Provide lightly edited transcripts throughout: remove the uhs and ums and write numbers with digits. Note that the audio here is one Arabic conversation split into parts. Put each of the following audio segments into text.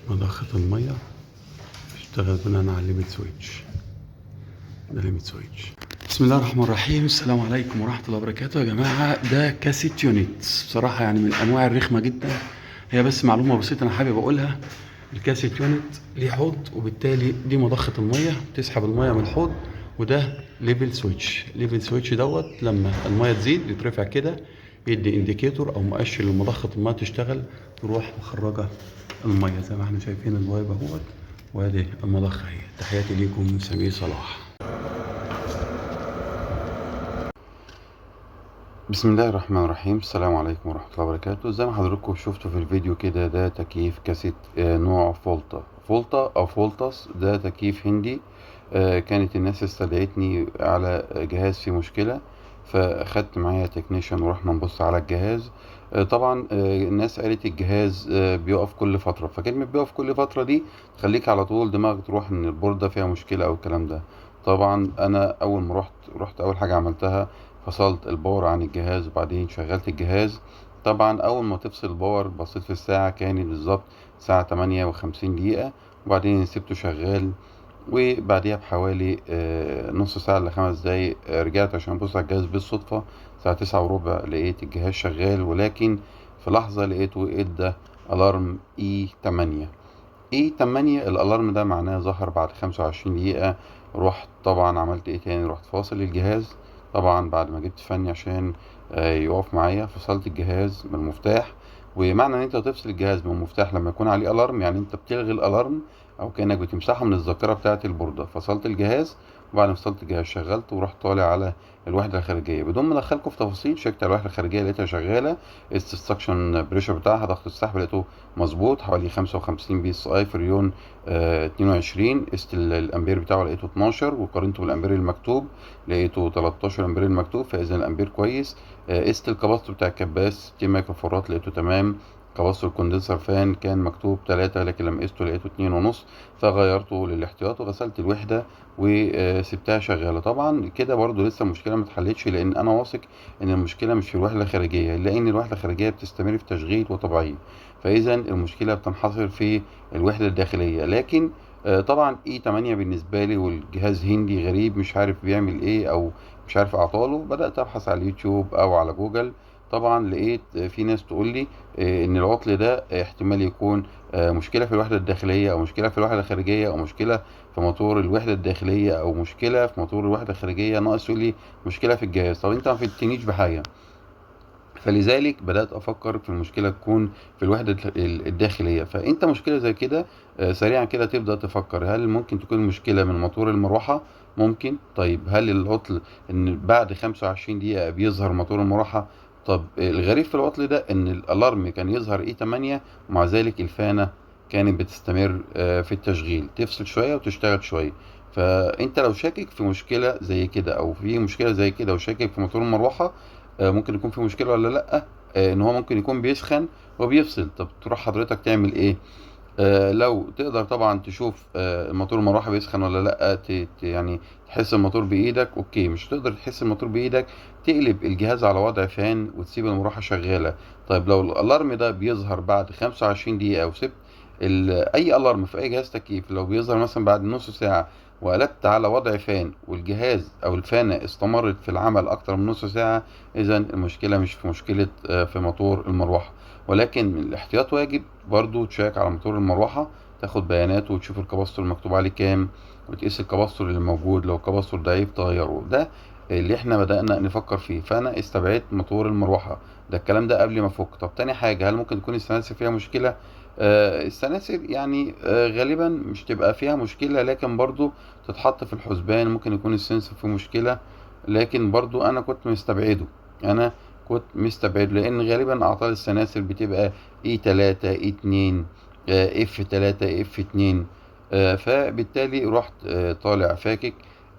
مضخة المية اشتغل بناء على الليميت سويتش. ده ليميت سويتش. بسم الله الرحمن الرحيم. السلام عليكم ورحمة الله وبركاته يا جماعة. ده كاسيت يونت، بصراحة يعني من الأنواع الرخمة جدا. هي بس معلومة بسيطة أنا حابب أقولها. الكاسيت يونت ليه حوض، وبالتالي دي مضخة المية بتسحب المية من الحوض، وده ليفل سويتش. ليفل سويتش دوت لما المية تزيد يترفع كده، يدي انديكيتور أو مؤشر لمضخة المية تشتغل، تروح مخرجة المية زي ما احنا شايفين الوايب اهوت، وادي المضخة اهي. تحياتي ليكم، سمير صلاح. بسم الله الرحمن الرحيم. السلام عليكم ورحمة الله وبركاته. زي ما حضراتكم شفتوا في الفيديو كده، ده تكييف كاسيت نوع فولتا أو فولتس. ده تكييف هندي. كانت الناس استدعتني على جهاز فيه مشكلة، فأخدت معايا تكنيشن ورحنا نبص على الجهاز. طبعا الناس قالت الجهاز بيقف كل فترة، فكلمة بيقف كل فترة دي تخليك على طول دماغك تروح إن البوردة فيها مشكلة أو الكلام ده. طبعا أنا أول ما رحت أول حاجة عملتها، فصلت الباور عن الجهاز وبعدين شغلت الجهاز. طبعا اول ما تفصل الباور بصيت في الساعة، كانت بالظبط الساعة 58 دقيقة، وبعدين سبته شغال. وبعديها بحوالي نص ساعة ل5 دقايق رجعت عشان ابص على الجهاز بالصدفة. الساعة 9:15 لقيت الجهاز شغال، ولكن في لحظة لقيته ادى الارم E8. E8 الالارم ده معناه ظهر بعد 25 دقيقة. رحت طبعا عملت ايه تاني، رحت فاصل الجهاز. طبعا بعد ما جبت فني عشان يقف معايا، فصلت الجهاز من المفتاح. ومعنى ان انت تفصل الجهاز من المفتاح لما يكون عليه الارم، يعني انت بتلغي الالارم او كانك بتمسحه من الذاكره بتاعه البورده. فصلت الجهاز، وبعد ما فصلت الجهاز شغلته ورحت طالع على الوحده الخارجيه بدون ما ادخلكم في تفاصيل. شيكت على الوحده الخارجيه لقيتها شغاله. السكشن بريشر بتاعها، ضغط السحب، لقيته مظبوط حوالي 55 بي اس اي فريون 22. قست الامبير بتاعه لقيته 12، وقارنته بالامبير المكتوب لقيته 13 امبير المكتوب، فاذا الامبير كويس. قست الكباستور بتاع الكباس 60 مايكرو فاراد لقيته تمام. كباستور الكوندنسر فان كان مكتوب 3، لكن لما قسته لقيته 2.5، فغيرته للاحتياط وغسلت الوحدة وسبتها شغالة. طبعا كده برضو لسه المشكلة ما اتحلتش، لأن أنا واثق إن المشكلة مش في الوحدة الخارجية، لأن الوحدة الخارجية بتستمر في تشغيل وطبيعية، فإذا المشكلة بتنحصر في الوحدة الداخلية. لكن طبعا E8 بالنسبة لي والجهاز هندي غريب، مش عارف بيعمل ايه او مش عارف اعطاله. بدأت ابحث على اليوتيوب او على جوجل. طبعا لقيت في ناس تقول لي ان العطل ده احتمال يكون مشكلة في الوحدة الداخلية، او مشكلة في الوحدة الخارجية، او مشكلة في موتور الوحدة الداخلية، او مشكلة في موتور الوحدة الخارجية. ناقص يقول لي مشكلة في الجهاز. طب انت ما فدتنيش بحاجة. فلذلك بدأت أفكر في المشكلة تكون في الوحدة الداخلية. فأنت مشكلة زي كده سريعا كده تبدأ تفكر، هل ممكن تكون المشكلة من موتور المروحة؟ ممكن. طيب هل العطل إن بعد 25 دقيقة بيظهر موتور المروحة؟ طب الغريب في العطل ده إن الألارم كان يظهر E8، ومع ذلك الفانة كانت بتستمر في التشغيل، تفصل شوية وتشتغل شوية. فأنت لو شاكك في مشكلة زي كده، أو في مشكلة زي كده وشاكك في موتور المروحة، ممكن يكون في مشكلة ولا لأ، ان هو ممكن يكون بيسخن وبيفصل. طب تروح حضرتك تعمل ايه؟ لو تقدر طبعا تشوف الموتور المروحة بيسخن ولا لأ، يعني تحس الموتور بإيدك، اوكي. مش تقدر تحس الموتور بإيدك، تقلب الجهاز على وضع فان وتسيب المروحة شغالة. طيب لو الألارم ده بيظهر بعد 25 دقيقة، وسبت أي ألارم في أي جهاز تكييف لو بيظهر مثلا بعد نص ساعة، وقلبت على وضع فان والجهاز أو الفانة استمرت في العمل أكتر من نص ساعة، إذا المشكلة مش في مشكلة في موتور المروحة. ولكن من الاحتياط واجب برضو تشيك على موتور المروحة، تاخد بياناته وتشوف الكباستور المكتوب عليه كام، وتقيس الكباستور اللي موجود. لو الكباستور ضعيف تغيره. ده اللي احنا بدأنا نفكر فيه. فأنا استبعدت موتور المروحة. ده الكلام ده قبل ما أفك. طب تاني حاجة، هل ممكن تكون السلاسل فيها مشكلة؟ السلاسل يعني غالبا مش تبقى فيها مشكلة، لكن برضو تتحط في الحسبان. ممكن يكون السنسور فيه مشكلة، لكن برضو أنا كنت مستبعده. أنا كنت مستبعد، لان غالبا اعطال السلاسل بتبقى E3 E2 F3 F2. فبالتالي رحت طالع فاكك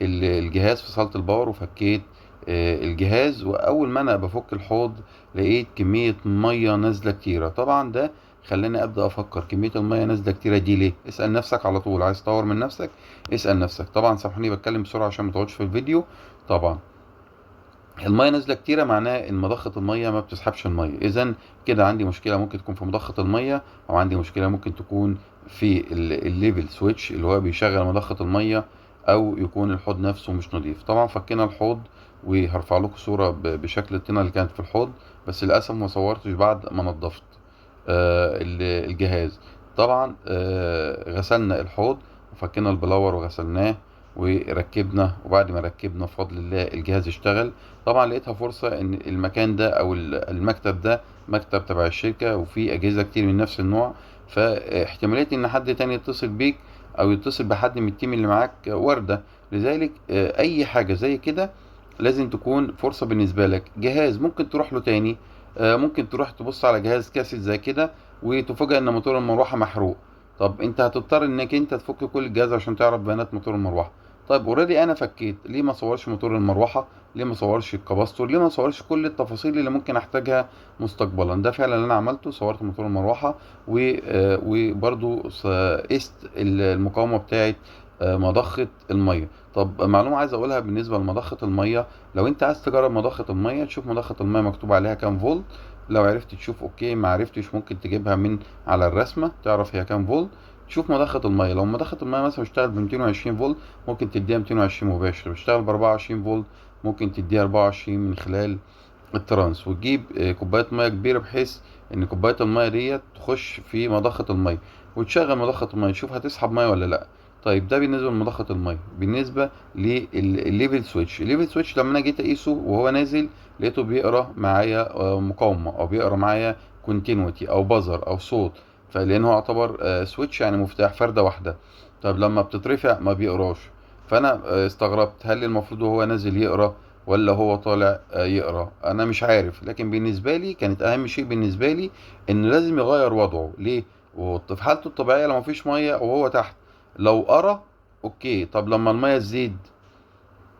الجهاز، فصلت الباور وفكيت الجهاز. واول ما انا بفك الحوض لقيت كمية مية نازلة كتيرة. طبعا ده خلاني ابدا افكر، كمية المية نازلة كتيرة دي ليه؟ اسأل نفسك على طول. عايز تطور من نفسك اسأل نفسك. طبعا سامحوني بتكلم بسرعة عشان ما تقعدش في الفيديو. طبعا المية نازلة كتيرة معناه ان مضخة المية ما بتسحبش المية. اذا كده عندي مشكلة ممكن تكون في مضخة المية، او عندي مشكلة ممكن تكون في الليفل سويتش اللي هو بيشغل مضخة المية، او يكون الحوض نفسه مش نظيف. طبعا فكينا الحوض، وهرفع لكم صورة بشكل الطينة اللي كانت في الحوض، بس للأسف ما صورتش بعد ما نضفت الجهاز. طبعا غسلنا الحوض وفكينا البلور وغسلناه وركبنا، وبعد ما ركبنا بفضل الله الجهاز اشتغل. طبعا لقيتها فرصة ان المكان ده او المكتب ده مكتب تبع الشركة وفي اجهزة كتير من نفس النوع، فاحتمالية ان حد تاني يتصل بيك او يتصل بحد من التيم اللي معاك واردة. لذلك اي حاجة زي كده لازم تكون فرصة بالنسبة لك. جهاز ممكن تروح له تاني، ممكن تروح تبص على جهاز كاسيت زي كده وتفاجأ ان موتور المروحة محروق. طب انت هتضطر انك انت تفك كل الجهاز عشان تعرف بيانات موتور المروحة. طيب اوريدي انا فكيت، ليه ما صورش موتور المروحة؟ ليه ما صورش الكباستور؟ ليه ما صورش كل التفاصيل اللي ممكن احتاجها مستقبلا؟ ده فعلا اللي انا عملته، صورت موتور المروحة وبرضو قست المقاومة بتاعت مضخة المية. طب معلومة عايز اقولها بالنسبة لمضخة المية، لو انت عايز تجرب مضخة المية تشوف مضخة المية مكتوب عليها كام فولت. لو عرفت تشوف اوكي، ما عرفتش ممكن تجيبها من على الرسمة تعرف هي كام فولت. تشوف مضخة المية، لو مضخة المية مثلا بتشتغل ب 220 فولت ممكن تديها 220 مباشر، بتشتغل ب 24 فولت ممكن تديها 24 من خلال الترانس. وتجيب كوباية مية كبيرة بحيث ان كوباية المية ديت تخش في مضخة المية وتشغل مضخة المية تشوف هتسحب مية ولا لا. طيب ده بالنسبة لمضخة المية. بالنسبة للليفل سويتش، الليفل سويتش لما انا جيت اقيسه وهو نازل لقيته بيقرا معايا مقاومة، او بيقرا معايا كونتينوتي او بزر او صوت، فلانه يعتبر سويتش يعني مفتاح فردة واحدة. طب لما بتترفع ما بيقراش. فانا استغربت، هل المفروض وهو نازل يقرا ولا هو طالع يقرا؟ انا مش عارف، لكن بالنسبه لي كانت اهم شيء بالنسبه لي ان لازم يغير وضعه. ليه؟ في حالته الطبيعيه لو مفيش ميه وهو تحت لو قرا اوكي. طب لما الميه تزيد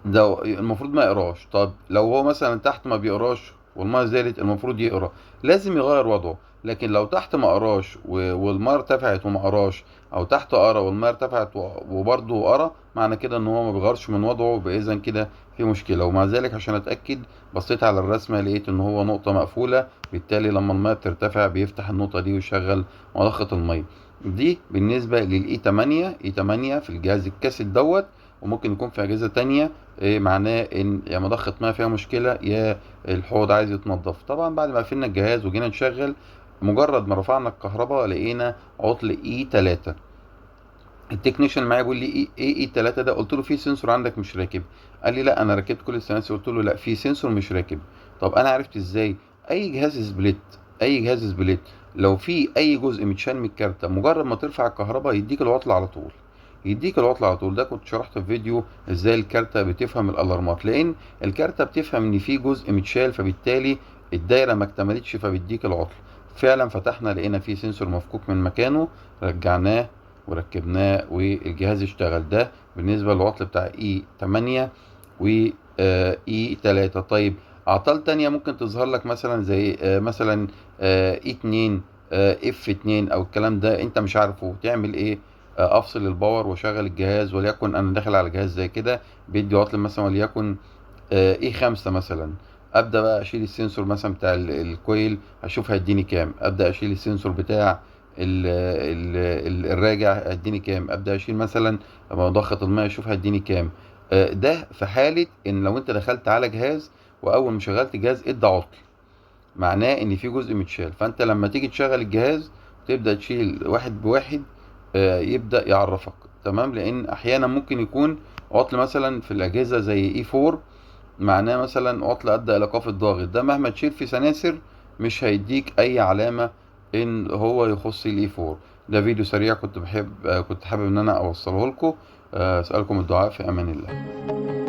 ده المفروض ما يقراش. طب لو هو مثلا تحت ما بيقراش والميه زادت المفروض يقرا، لازم يغير وضعه. لكن لو تحت ما قراش والميه ارتفعت وما قراش، او تحت قرا والميه ارتفعت وبرضه قرا، معنى كده ان هو ما بيغيرش من وضعه، باذن كده في مشكله. ومع ذلك عشان اتاكد بصيت على الرسمه لقيت ان هو نقطه مقفوله، بالتالي لما الميه بترتفع بيفتح النقطه دي ويشغل مضخه الميه. دي بالنسبه للاي 8 اي 8 في الجهاز الكاسيت دوت. وممكن يكون في اجهزه تانية معناه ان يا مضخة ميه فيها مشكلة يا الحوض عايز يتنضف. طبعا بعد ما قفلنا الجهاز وجينا نشغل، مجرد ما رفعنا الكهرباء لقينا عطل اي 3. التكنيشن معايا بيقول لي ايه 3 ده؟ قلت له في سنسور عندك مش راكب. قال لي لا انا ركبت كل السناسر. قلت له لا في سنسور مش راكب. طب انا عرفت ازاي؟ اي جهاز سبليت، اي جهاز سبليت لو في اي جزء متشال من الكارته مجرد ما ترفع الكهرباء يديك العطل على طول، يديك العطل على طول. ده كنت شرحت في فيديو ازاي الكارته بتفهم الالارمات، لان الكارته بتفهم ان في جزء متشال فبالتالي الدايره ما اكتملتش فبيديك العطل. فعلا فتحنا لقينا في سنسور مفكوك من مكانه، رجعناه وركبناه والجهاز اشتغل. ده بالنسبة للعطل بتاع اي 8 و اي 3. طيب اعطال تانية ممكن تظهر لك مثلا زي مثلا اي 2 اف 2 او الكلام ده انت مش عارفه تعمل ايه؟ افصل الباور واشغل الجهاز، وليكن انا داخل على جهاز زي كده بيدي عطل مثلا وليكن اي 5 مثلا. ابدا بقى اشيل السنسور مثلا بتاع الكويل اشوف هيديني كام، ابدا اشيل السنسور بتاع الراجع هيديني كام، ابدا اشيل مثلا مضخه الميه اشوف هيديني كام. ده في حاله ان لو انت دخلت على جهاز واول ما شغلت جهاز ادى عطل، معناه ان في جزء متشال. فانت لما تيجي تشغل الجهاز تبدا تشيل واحد بواحد يبدا يعرفك تمام. لان احيانا ممكن يكون عطل مثلا في الاجهزه زي اي 4، معناه مثلا عطل ادى الى ايقاف الضاغط. ده مهما تشيل في سناسر مش هيديك اي علامه ان هو يخص الاي 4. ده فيديو سريع كنت حابب ان انا اوصله لكم. اسالكم الدعاء في امان الله.